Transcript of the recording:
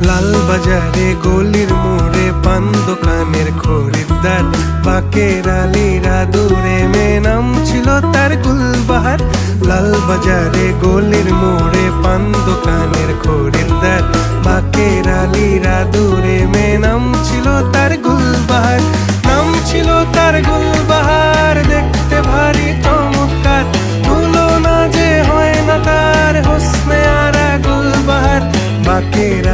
লাল বাজারে গলির মোড়ে পান দোকানের খরিদ্দার, বাকের আলীরা দূরে মেয়ে নাম ছিল তার গুলবাহার। লাল বাজারে গলির মোড়ে পান দোকানের খরিদ্দার, বাকের আলীরা দূরে মেয়ে নাম ছিল তার গুলবাহার। নাম ছিল তার গুলবাহার, দেখতে ভারী চমৎকার, তুলনা যে হয় না তার হোসনে আরা গুলবাহার। বাকের